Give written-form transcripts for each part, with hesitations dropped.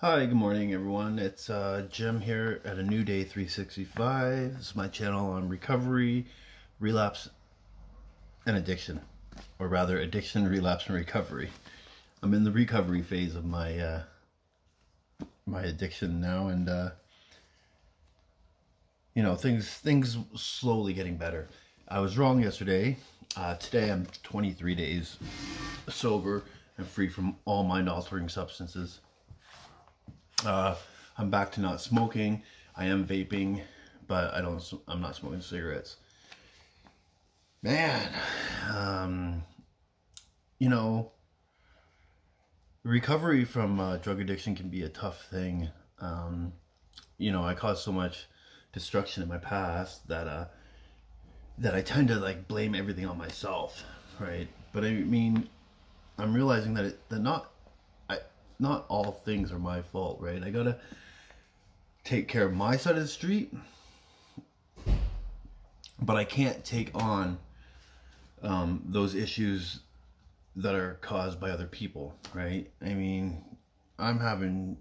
Hi, good morning everyone. It's Jim here at a new day 365. This is my channel on recovery, relapse, and addiction. Or rather, addiction, relapse, and recovery. I'm in the recovery phase of my my addiction now, and you know, things slowly getting better. I was wrong yesterday. Today I'm 23 days sober and free from all mind-altering substances. I'm back to not smoking. I am vaping, but I'm not smoking cigarettes. Man, you know, recovery from drug addiction can be a tough thing. You know, I caused so much destruction in my past that that I tend to like blame everything on myself, right? But I mean, I'm realizing that not all things are my fault, right? I gotta take care of my side of the street, but I can't take on those issues that are caused by other people, right? I mean, I gotta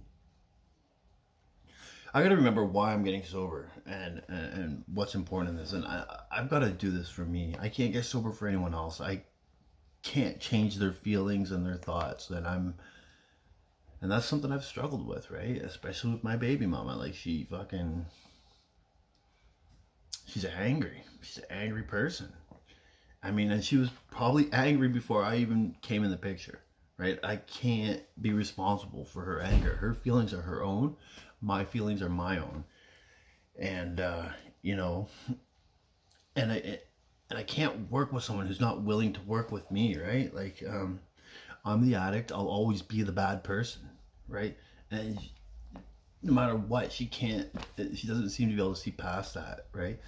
remember why I'm getting sober and what's important in this, and I've got to do this for me. I can't get sober for anyone else. I can't change their feelings and their thoughts, and that's something I've struggled with, right? Especially with my baby mama. Like, she's angry. She's an angry person. I mean, and she was probably angry before I even came in the picture, right? I can't be responsible for her anger. Her feelings are her own. My feelings are my own. And, you know, and I can't work with someone who's not willing to work with me, right? Like, I'm the addict. I'll always be the bad person, right? And no matter what, she doesn't seem to be able to see past that, right?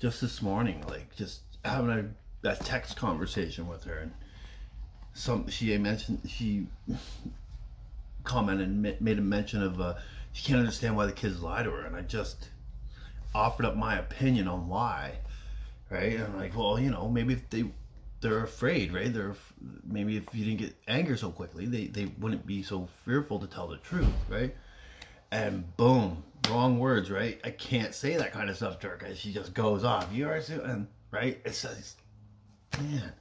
Just this morning, like, just having a text conversation with her, and she commented and made a mention of she can't understand why the kids lie to her, and I just offered up my opinion on why, right? And I'm like, well, you know, maybe if they're afraid, right? Maybe if you didn't get anger so quickly, they wouldn't be so fearful to tell the truth, right? And boom, wrong words, right? I can't say that kind of stuff to her because she just goes off. You are, and right? It says, man,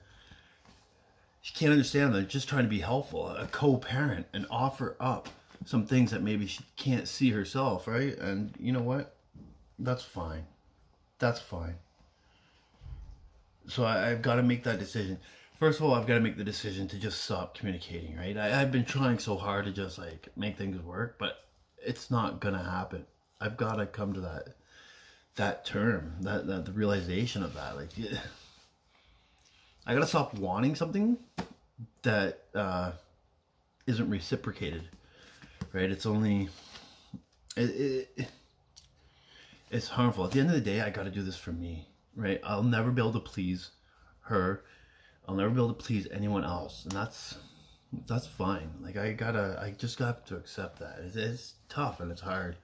she can't understand that. Just trying to be helpful, a co-parent, and offer up some things that maybe she can't see herself, right? And you know what? That's fine. That's fine. So I've got to make that decision. First of all, I've got to make the decision to just stop communicating, right? I've been trying so hard to just like make things work, but it's not gonna happen. I've got to come to that term, that the realization of that. Like, yeah, I got to stop wanting something that isn't reciprocated, right? It's only it's harmful. At the end of the day, I got to do this for me. Right? I'll never be able to please her. I'll never be able to please anyone else. And that's fine. Like, I just got to accept that. It's tough and it's hard.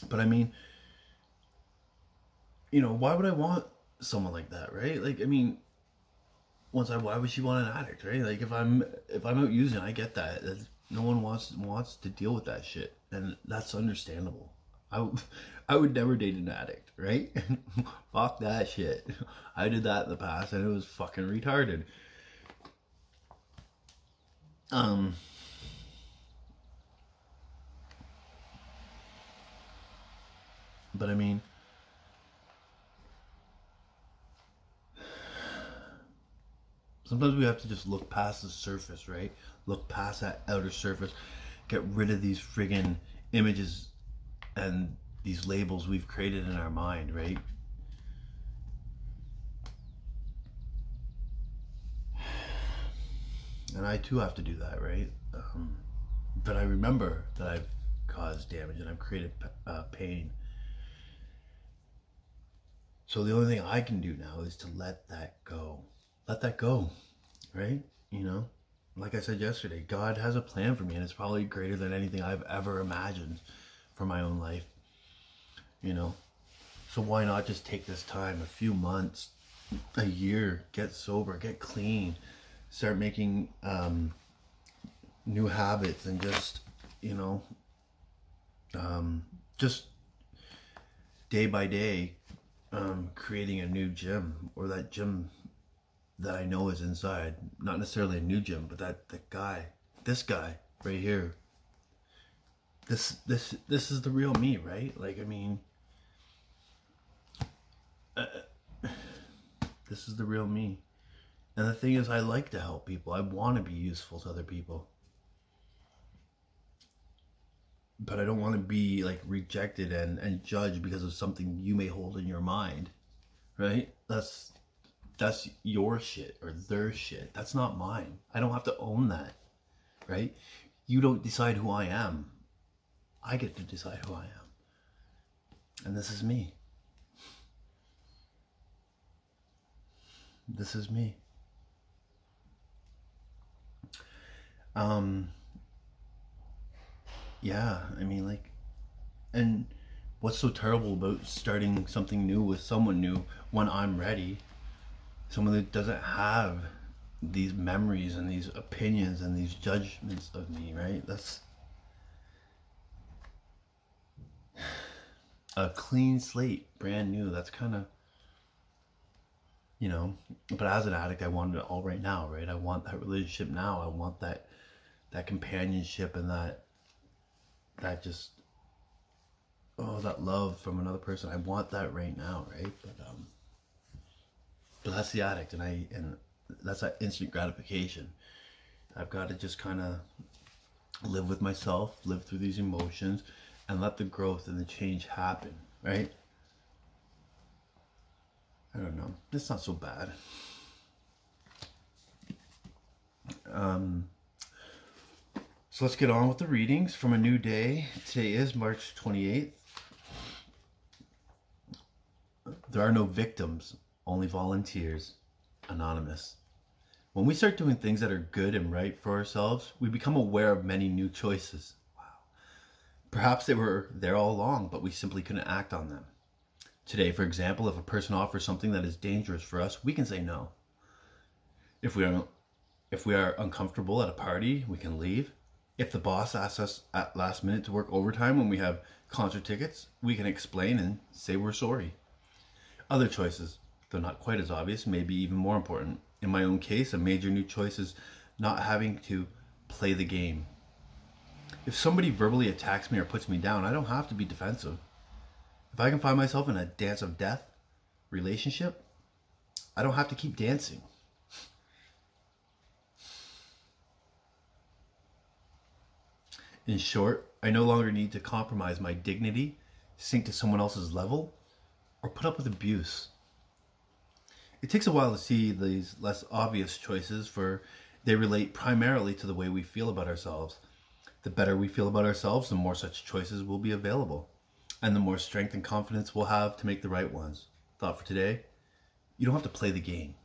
But I mean, you know, why would I want someone like that, right? Like, I mean, why would she want an addict, right? Like, if I'm out using, I get that. No one wants to deal with that shit, and that's understandable. I would never date an addict, right? Fuck that shit. I did that in the past, and it was fucking retarded. But I mean, sometimes we have to just look past the surface, right? Look past that outer surface. Get rid of these friggin' images and these labels we've created in our mind, right? And I too have to do that, right? But I remember that I've caused damage and I've created pain. So the only thing I can do now is to let that go. Let that go, right? You know, like I said yesterday, God has a plan for me, and it's probably greater than anything I've ever imagined for my own life, you know? So why not just take this time, a few months, a year, get sober, get clean, start making new habits, and just, you know, just day by day, creating a new gym, or that gym that I know is inside. Not necessarily a new gym, but this guy right here. This is the real me, right? Like, I mean, this is the real me. And the thing is, I like to help people. I want to be useful to other people. But I don't want to be like rejected and judged because of something you may hold in your mind, right? That's your shit or their shit. That's not mine. I don't have to own that, right? You don't decide who I am. I get to decide who I am. And this is me. This is me. Yeah, I mean, like, and what's so terrible about starting something new with someone new when I'm ready? Someone that doesn't have these memories and these opinions and these judgments of me, right? That's a clean slate, brand new. That's kind of, you know, but as an addict, I want it all right now, right? I want that relationship now. I want that companionship and that just, oh, that love from another person. I want that right now, right? But that's the addict, and that's that instant gratification. I've got to just kind of live with myself, live through these emotions, and let the growth and the change happen, right? I don't know. It's not so bad. So let's get on with the readings from A New Day. Today is March 28th. There are no victims, only volunteers. Anonymous. When we start doing things that are good and right for ourselves, we become aware of many new choices. Wow. Perhaps they were there all along, but we simply couldn't act on them. Today, for example, if a person offers something that is dangerous for us, we can say no. If we are uncomfortable at a party, we can leave. If the boss asks us at last minute to work overtime when we have concert tickets, we can explain and say we're sorry. Other choices, though not quite as obvious, may be even more important. In my own case, a major new choice is not having to play the game. If somebody verbally attacks me or puts me down, I don't have to be defensive. If I can find myself in a dance of death relationship, I don't have to keep dancing. In short, I no longer need to compromise my dignity, sink to someone else's level, or put up with abuse. It takes a while to see these less obvious choices, for they relate primarily to the way we feel about ourselves. The better we feel about ourselves, the more such choices will be available, and the more strength and confidence we'll have to make the right ones. Thought for today: you don't have to play the game.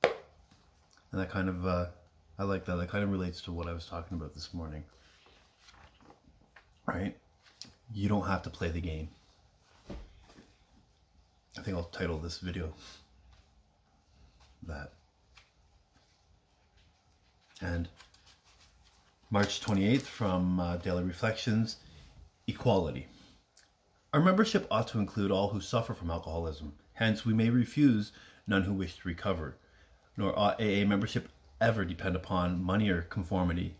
And that kind of, I like that. That kind of relates to what I was talking about this morning. Right? You don't have to play the game. I think I'll title this video that. And March 28th from Daily Reflections, Equality. Our membership ought to include all who suffer from alcoholism. Hence, we may refuse none who wish to recover. Nor ought AA membership ever depend upon money or conformity.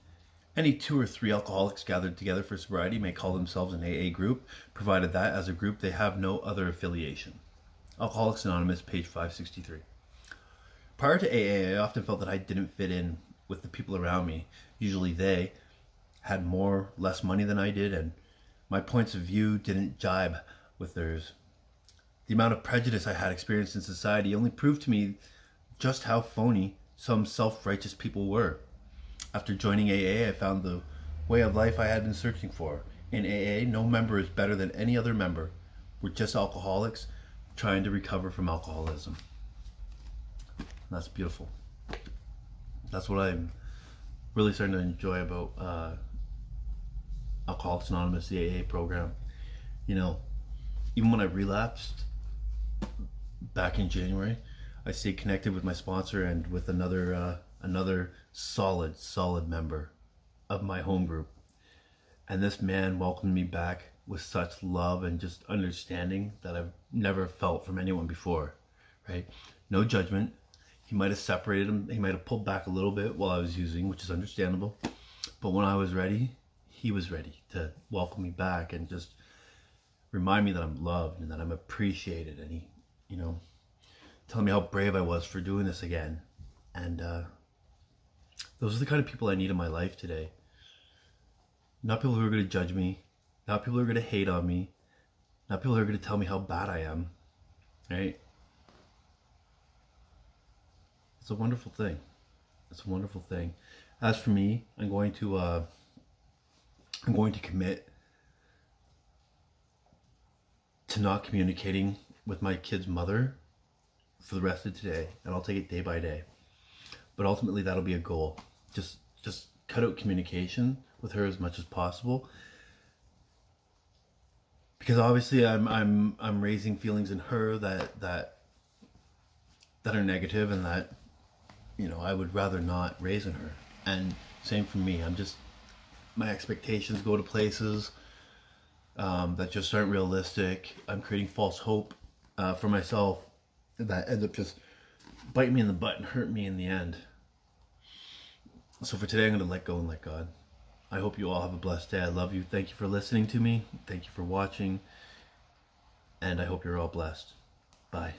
Any 2 or 3 alcoholics gathered together for sobriety may call themselves an AA group, provided that, as a group, they have no other affiliation. Alcoholics Anonymous, page 563. Prior to AA, I often felt that I didn't fit in with the people around me. Usually they had more, less money than I did, and my points of view didn't jibe with theirs. The amount of prejudice I had experienced in society only proved to me just how phony some self-righteous people were. After joining AA, I found the way of life I had been searching for. In AA, no member is better than any other member. We're just alcoholics trying to recover from alcoholism. And that's beautiful. That's what I'm really starting to enjoy about Alcoholics Anonymous, the AA program. You know, even when I relapsed, back in January, I stayed connected with my sponsor and with another solid member of my home group. And this man welcomed me back with such love and just understanding that I've never felt from anyone before, right? No judgment. He might have separated him. He might have pulled back a little bit while I was using, which is understandable. But when I was ready, he was ready to welcome me back and just remind me that I'm loved and that I'm appreciated. And he, you know, telling me how brave I was for doing this again. And those are the kind of people I need in my life today. Not people who are going to judge me. Not people who are going to hate on me. Not people who are going to tell me how bad I am. Right? It's a wonderful thing. It's a wonderful thing. As for me, I'm going to commit to not communicating with my kid's mother for the rest of today, and I'll take it day by day. But ultimately, that'll be a goal. Just cut out communication with her as much as possible, because obviously I'm raising feelings in her that are negative, and that, you know, I would rather not raise in her. And same for me. My expectations go to places that just aren't realistic. I'm creating false hope for myself that ends up just biting me in the butt and hurt me in the end. So for today, I'm going to let go and let God. I hope you all have a blessed day. I love you. Thank you for listening to me. Thank you for watching. And I hope you're all blessed. Bye.